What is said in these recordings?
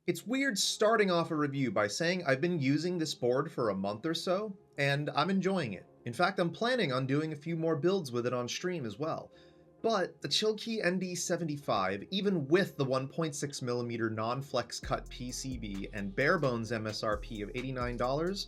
It's weird starting off a review by saying I've been using this board for a month or so, and I'm enjoying it. In fact, I'm planning on doing a few more builds with it on stream as well. But the Chilkey ND75, even with the 1.6mm non-flex cut PCB and barebones MSRP of $89,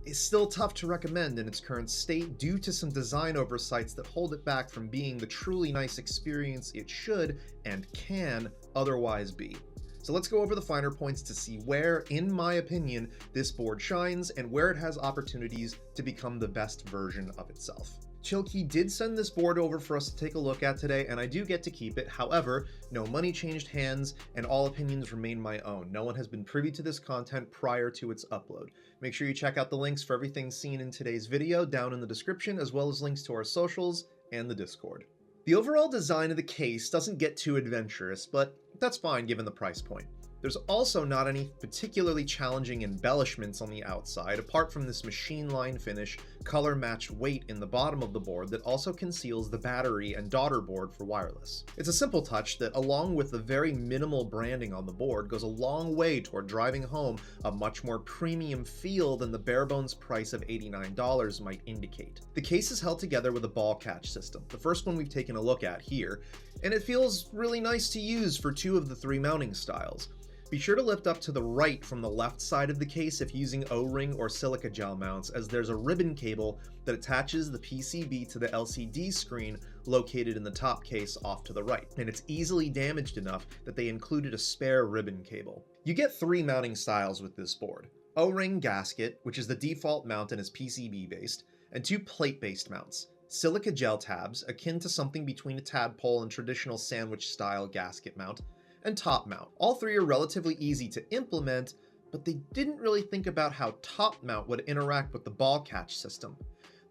is still tough to recommend in its current state due to some design oversights that hold it back from being the truly nice experience it should and can otherwise be. So let's go over the finer points to see where, in my opinion, this board shines and where it has opportunities to become the best version of itself. Chilkey did send this board over for us to take a look at today, and I do get to keep it. However, no money changed hands, and all opinions remain my own. No one has been privy to this content prior to its upload. Make sure you check out the links for everything seen in today's video down in the description, as well as links to our socials and the Discord. The overall design of the case doesn't get too adventurous, but that's fine given the price point. There's also not any particularly challenging embellishments on the outside, apart from this machine line finish, color-matched weight in the bottom of the board that also conceals the battery and daughterboard for wireless. It's a simple touch that, along with the very minimal branding on the board, goes a long way toward driving home a much more premium feel than the barebones price of $89 might indicate. The case is held together with a ball catch system, the first one we've taken a look at here, and it feels really nice to use for two of the three mounting styles. Be sure to lift up to the right from the left side of the case if using O-ring or silica gel mounts, as there's a ribbon cable that attaches the PCB to the LCD screen located in the top case off to the right, and it's easily damaged enough that they included a spare ribbon cable. You get three mounting styles with this board: O-ring gasket, which is the default mount and is PCB based, and two plate-based mounts: silica gel tabs, akin to something between a tadpole and traditional sandwich style gasket mount, and top mount. All three are relatively easy to implement, but they didn't really think about how top mount would interact with the ball catch system.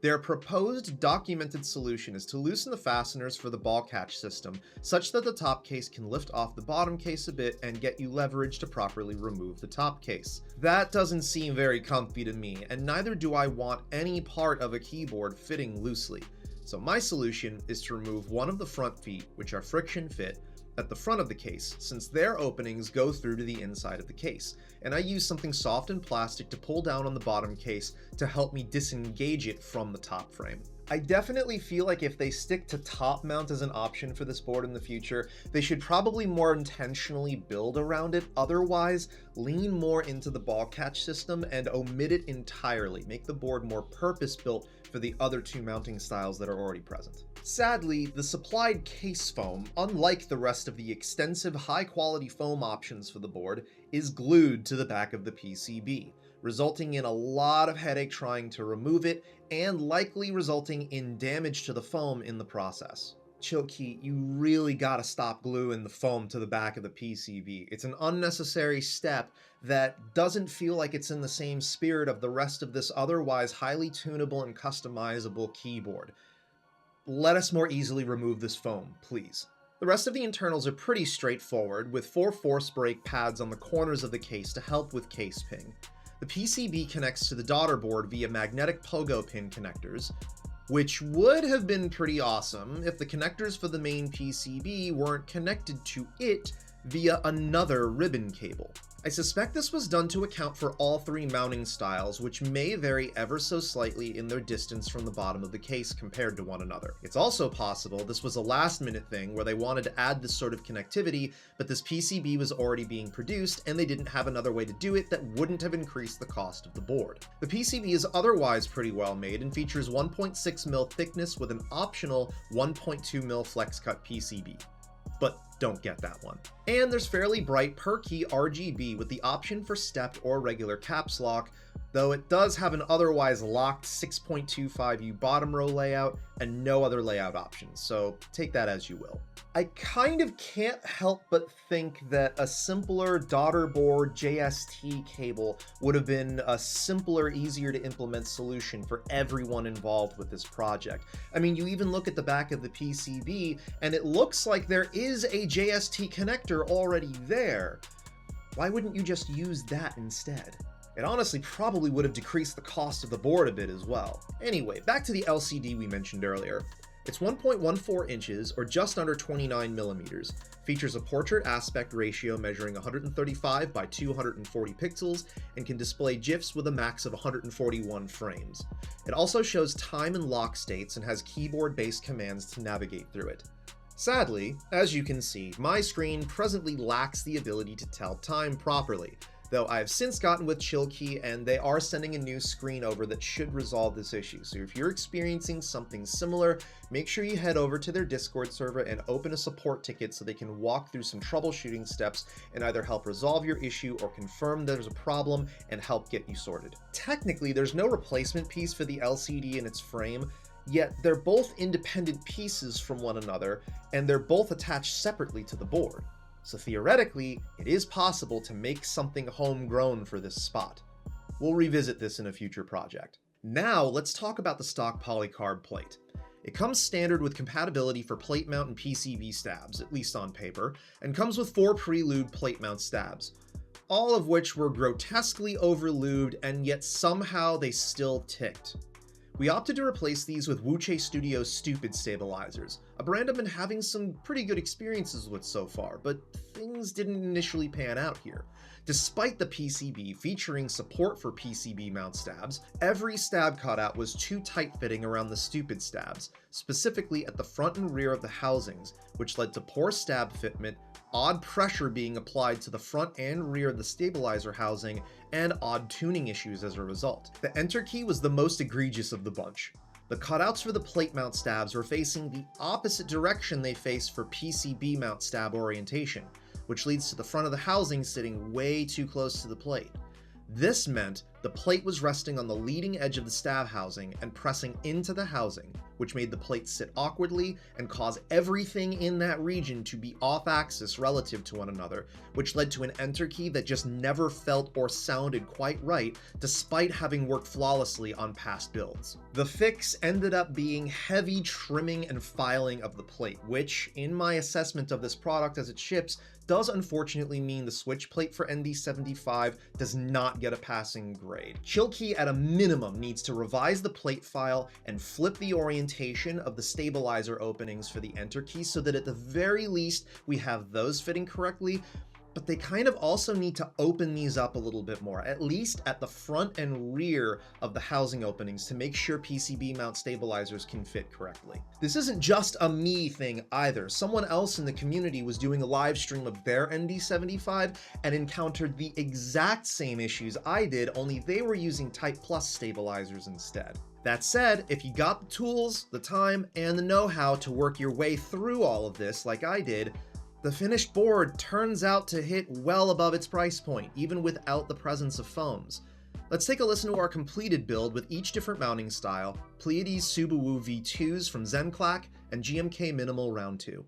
Their proposed documented solution is to loosen the fasteners for the ball catch system such that the top case can lift off the bottom case a bit and get you leverage to properly remove the top case. That doesn't seem very comfy to me, and neither do I want any part of a keyboard fitting loosely. So my solution is to remove one of the front feet, which are friction fit, at the front of the case, since their openings go through to the inside of the case, and I use something soft and plastic to pull down on the bottom case to help me disengage it from the top frame. I definitely feel like if they stick to top mount as an option for this board in the future, they should probably more intentionally build around it. Otherwise, lean more into the ball catch system and omit it entirely. Make the board more purpose-built for the other two mounting styles that are already present. Sadly, the supplied case foam, unlike the rest of the extensive high-quality foam options for the board, is glued to the back of the PCB, resulting in a lot of headache trying to remove it, and likely resulting in damage to the foam in the process. Chilkey, you really gotta stop gluing the foam to the back of the PCB. It's an unnecessary step that doesn't feel like it's in the same spirit of the rest of this otherwise highly tunable and customizable keyboard. Let us more easily remove this foam, please. The rest of the internals are pretty straightforward, with 4 force brake pads on the corners of the case to help with case ping. The PCB connects to the daughterboard via magnetic pogo pin connectors, which would have been pretty awesome if the connectors for the main PCB weren't connected to it via another ribbon cable. I suspect this was done to account for all three mounting styles, which may vary ever so slightly in their distance from the bottom of the case compared to one another. It's also possible this was a last-minute thing where they wanted to add this sort of connectivity, but this PCB was already being produced and they didn't have another way to do it that wouldn't have increased the cost of the board. The PCB is otherwise pretty well made and features 1.6mm thickness with an optional 1.2mm flex cut PCB. But don't get that one. And there's fairly bright per key RGB with the option for stepped or regular caps lock, though it does have an otherwise locked 6.25U bottom row layout and no other layout options, so take that as you will. I kind of can't help but think that a simpler daughterboard JST cable would have been a simpler, easier to implement solution for everyone involved with this project. I mean, you even look at the back of the PCB and it looks like there is a JST connector already there. Why wouldn't you just use that instead? It honestly probably would have decreased the cost of the board a bit as well. Anyway, back to the LCD we mentioned earlier. It's 1.14 inches, or just under 29 millimeters, features a portrait aspect ratio measuring 135 by 240 pixels, and can display GIFs with a max of 141 frames. It also shows time and lock states and has keyboard-based commands to navigate through it. Sadly, as you can see, my screen presently lacks the ability to tell time properly, though I have since gotten with Chilkey and they are sending a new screen over that should resolve this issue. So if you're experiencing something similar, make sure you head over to their Discord server and open a support ticket so they can walk through some troubleshooting steps and either help resolve your issue or confirm there's a problem and help get you sorted. Technically, there's no replacement piece for the LCD in its frame, yet they're both independent pieces from one another and they're both attached separately to the board. So theoretically, it is possible to make something homegrown for this spot. We'll revisit this in a future project. Now, let's talk about the stock polycarb plate. It comes standard with compatibility for plate mount and PCB stabs, at least on paper, and comes with 4 pre-lubed plate mount stabs, all of which were grotesquely over-lubed, and yet somehow they still ticked. We opted to replace these with Wuche Studio's Stupid stabilizers, a brand I've been having some pretty good experiences with so far, but things didn't initially pan out here. Despite the PCB featuring support for PCB mount stabs, every stab cutout was too tight-fitting around the Stupid stabs, specifically at the front and rear of the housings, which led to poor stab fitment, odd pressure being applied to the front and rear of the stabilizer housing, and odd tuning issues as a result. The enter key was the most egregious of the bunch. The cutouts for the plate mount stabs were facing the opposite direction they face for PCB mount stab orientation, which leads to the front of the housing sitting way too close to the plate. This meant the plate was resting on the leading edge of the stab housing and pressing into the housing, which made the plate sit awkwardly and cause everything in that region to be off-axis relative to one another, which led to an enter key that just never felt or sounded quite right, despite having worked flawlessly on past builds. The fix ended up being heavy trimming and filing of the plate, which, in my assessment of this product as it ships, does unfortunately mean the switch plate for ND75 does not get a passing grade. Chilkey at a minimum needs to revise the plate file and flip the orientation of the stabilizer openings for the enter key so that at the very least we have those fitting correctly, but they kind of also need to open these up a little bit more, at least at the front and rear of the housing openings to make sure PCB mount stabilizers can fit correctly. This isn't just a me thing either. Someone else in the community was doing a live stream of their ND75 and encountered the exact same issues I did, only they were using Type Plus stabilizers instead. That said, if you got the tools, the time, and the know-how to work your way through all of this like I did, the finished board turns out to hit well above its price point, even without the presence of foams. Let's take a listen to our completed build with each different mounting style, Pleiades Subaru V2s from Zenclack and GMK Minimal Round 2.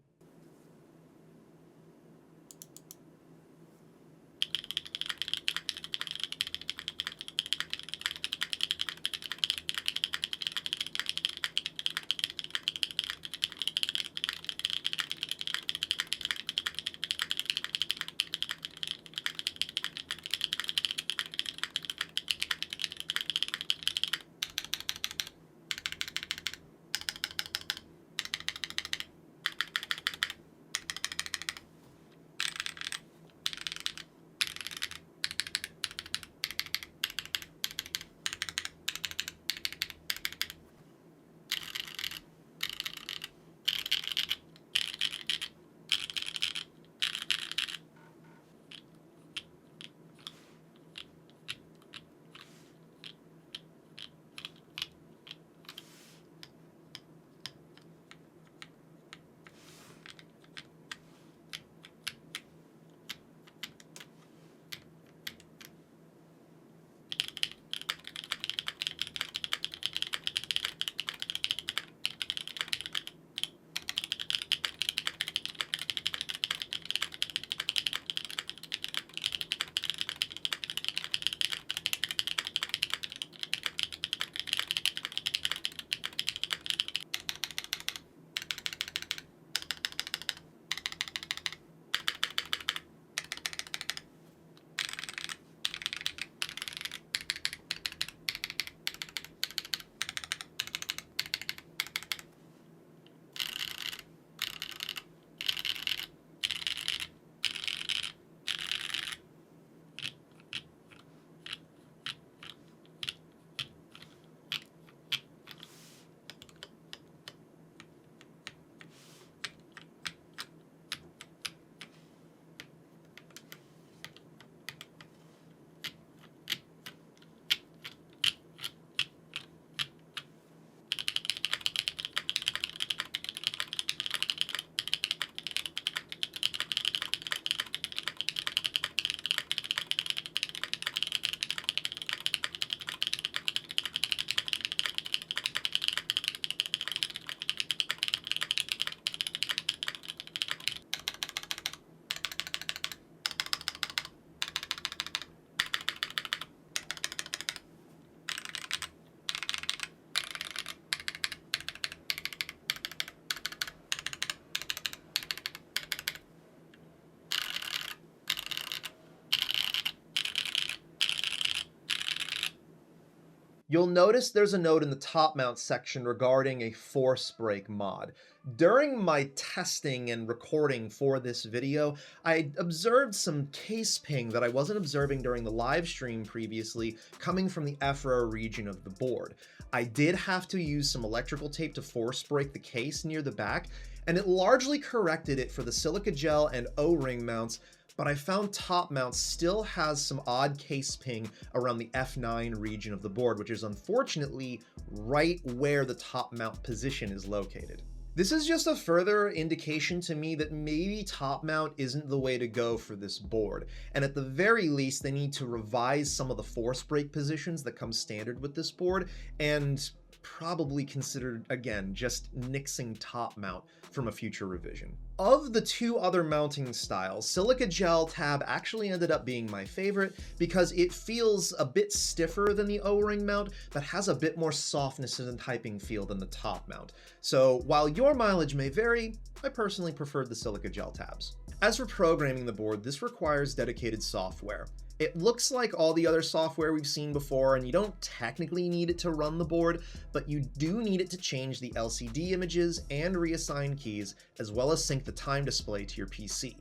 You'll notice there's a note in the top mount section regarding a force break mod. During my testing and recording for this video, I observed some case ping that I wasn't observing during the live stream previously, coming from the FRA region of the board. I did have to use some electrical tape to force break the case near the back, and it largely corrected it for the silica gel and O-ring mounts, but I found top mount still has some odd case ping around the F9 region of the board, which is unfortunately right where the top mount position is located. This is just a further indication to me that maybe top mount isn't the way to go for this board, and at the very least they need to revise some of the force break positions that come standard with this board, and probably considered, again, just nixing top mount from a future revision. Of the two other mounting styles, silica gel tab actually ended up being my favorite because it feels a bit stiffer than the O-ring mount, but has a bit more softness and typing feel than the top mount. So while your mileage may vary, I personally preferred the silica gel tabs. As for programming the board, this requires dedicated software. It looks like all the other software we've seen before, and you don't technically need it to run the board, but you do need it to change the LCD images and reassign keys, as well as sync the time display to your PC.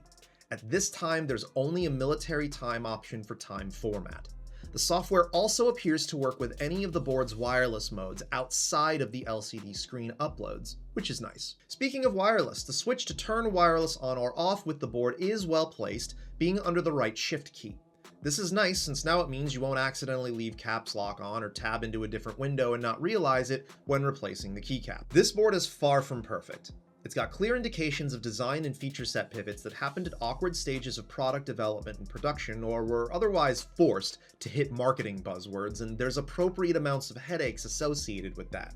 At this time, there's only a military time option for time format. The software also appears to work with any of the board's wireless modes outside of the LCD screen uploads, which is nice. Speaking of wireless, the switch to turn wireless on or off with the board is well placed, being under the right shift key. This is nice since now it means you won't accidentally leave caps lock on or tab into a different window and not realize it when replacing the keycap. This board is far from perfect. It's got clear indications of design and feature set pivots that happened at awkward stages of product development and production or were otherwise forced to hit marketing buzzwords, and there's appropriate amounts of headaches associated with that.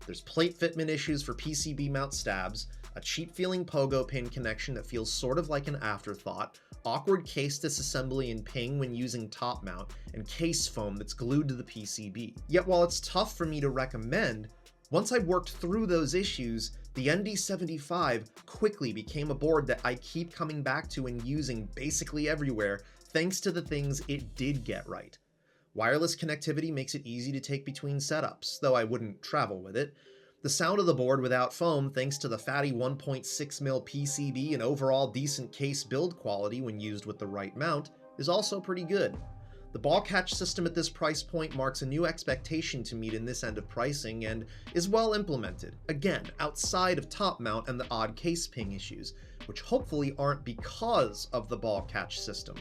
There's plate fitment issues for PCB mount stabs, a cheap-feeling pogo pin connection that feels sort of like an afterthought, awkward case disassembly and ping when using top mount, and case foam that's glued to the PCB. Yet while it's tough for me to recommend, once I worked through those issues, the ND75 quickly became a board that I keep coming back to and using basically everywhere, thanks to the things it did get right. Wireless connectivity makes it easy to take between setups, though I wouldn't travel with it. The sound of the board without foam, thanks to the fatty 1.6mm PCB and overall decent case build quality when used with the right mount, is also pretty good. The ball catch system at this price point marks a new expectation to meet in this end of pricing and is well implemented, again, outside of top mount and the odd case ping issues, which hopefully aren't because of the ball catch system.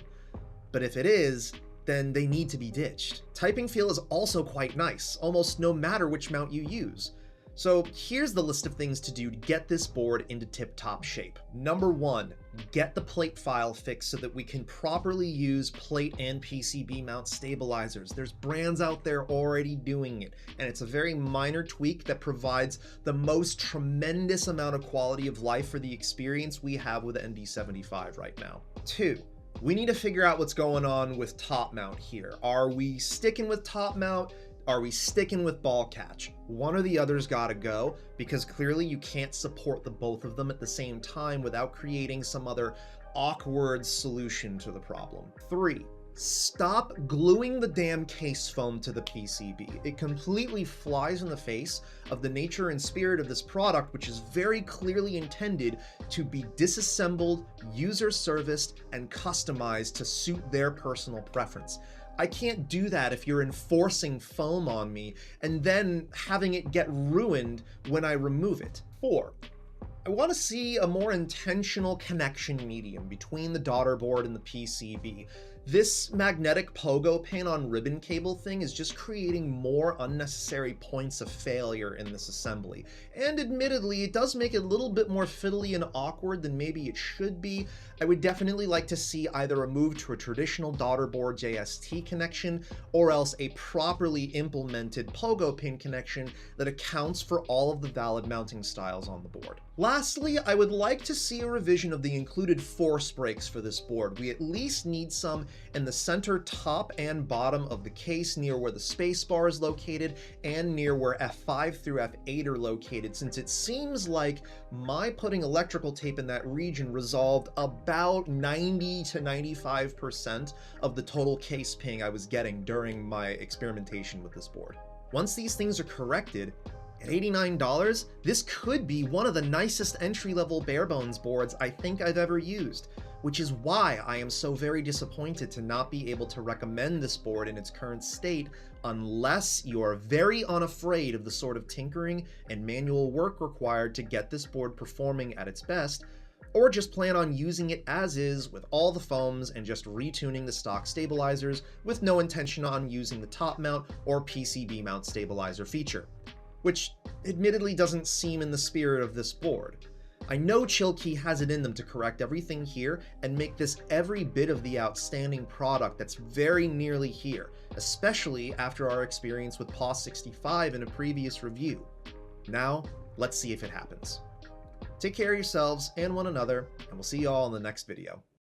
But if it is, then they need to be ditched. Typing feel is also quite nice, almost no matter which mount you use. So here's the list of things to do to get this board into tip-top shape. Number 1, get the plate file fixed so that we can properly use plate and PCB mount stabilizers. There's brands out there already doing it, and it's a very minor tweak that provides the most tremendous amount of quality of life for the experience we have with the ND75 right now. 2, we need to figure out what's going on with top mount here. Are we sticking with top mount? Are we sticking with ball catch? One or the other's gotta go, because clearly you can't support the both of them at the same time without creating some other awkward solution to the problem. 3, stop gluing the damn case foam to the PCB. It completely flies in the face of the nature and spirit of this product, which is very clearly intended to be disassembled, user-serviced, and customized to suit their personal preference. I can't do that if you're enforcing foam on me and then having it get ruined when I remove it. 4, I want to see a more intentional connection medium between the daughterboard and the PCB. This magnetic pogo pin on ribbon cable thing is just creating more unnecessary points of failure in this assembly. And admittedly, it does make it a little bit more fiddly and awkward than maybe it should be. I would definitely like to see either a move to a traditional daughterboard JST connection or else a properly implemented pogo pin connection that accounts for all of the valid mounting styles on the board. Lastly, I would like to see a revision of the included force brakes for this board. We at least need some in the center top and bottom of the case near where the space bar is located and near where F5 through F8 are located, since it seems like my putting electrical tape in that region resolved about 90 to 95% of the total case ping I was getting during my experimentation with this board. Once these things are corrected, at $89, this could be one of the nicest entry-level barebones boards I think I've ever used, which is why I am so very disappointed to not be able to recommend this board in its current state unless you are very unafraid of the sort of tinkering and manual work required to get this board performing at its best, or just plan on using it as is with all the foams and just retuning the stock stabilizers with no intention on using the top mount or PCB mount stabilizer feature, which admittedly doesn't seem in the spirit of this board. I know Chilkey has it in them to correct everything here and make this every bit of the outstanding product that's very nearly here, especially after our experience with POS65 in a previous review. Now, let's see if it happens. Take care of yourselves and one another, and we'll see you all in the next video.